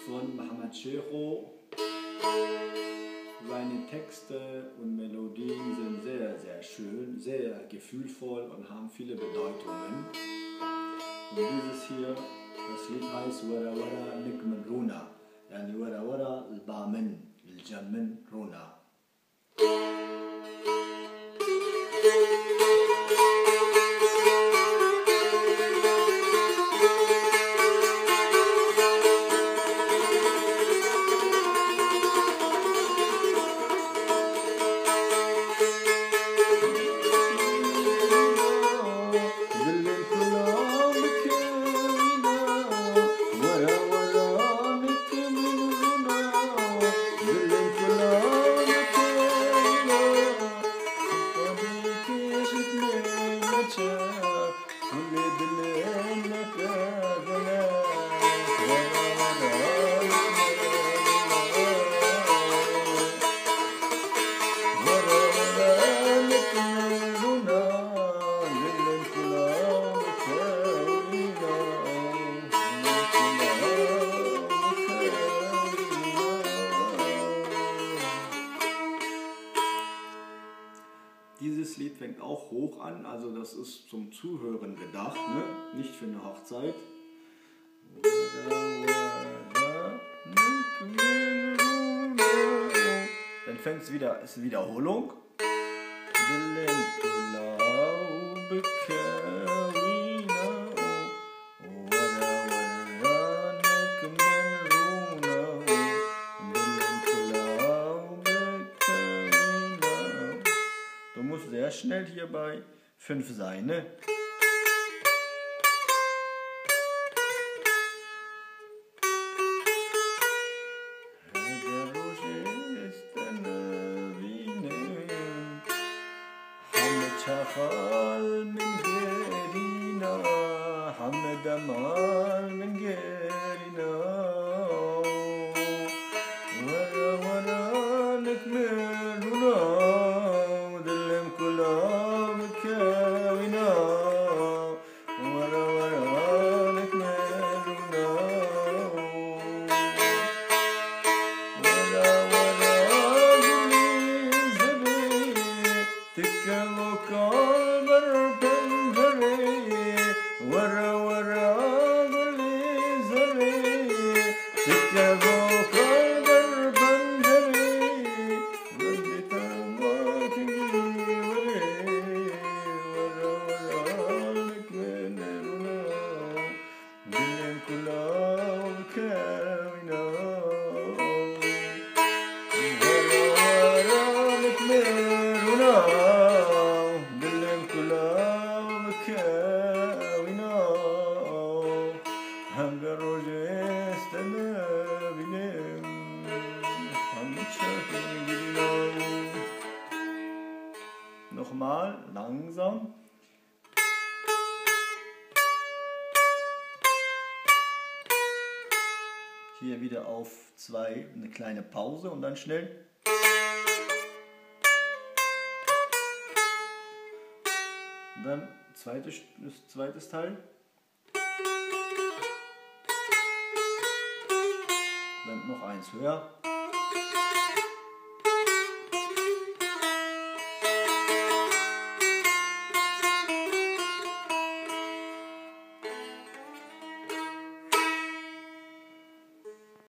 von Mohammed Checho. Seine Texte und Melodien sind sehr, sehr schön, sehr gefühlvoll und haben viele Bedeutungen. Und dieses hier, das Lied heißt Wara Wara Nikman Runa, yani Wara Wara Al-Bamin, Al-Jammin Runa. Dieses Lied fängt auch hoch an, also das ist zum Zuhören gedacht, ne? Nicht für eine Hochzeit. Dann fängt es wieder, ist Wiederholung. Du musst sehr schnell hier bei 5 sein, ne? شغال من غيرنا حمد مال من غيرنا ورا ورا نكملنا ودلم كلها مكاونا ورا ورا نكملنا ورا ورا زبي تكلم Nochmal, langsam. Hier wieder auf 2 eine kleine Pause und dann schnell. Und dann zweites Teil. Dann noch eins höher.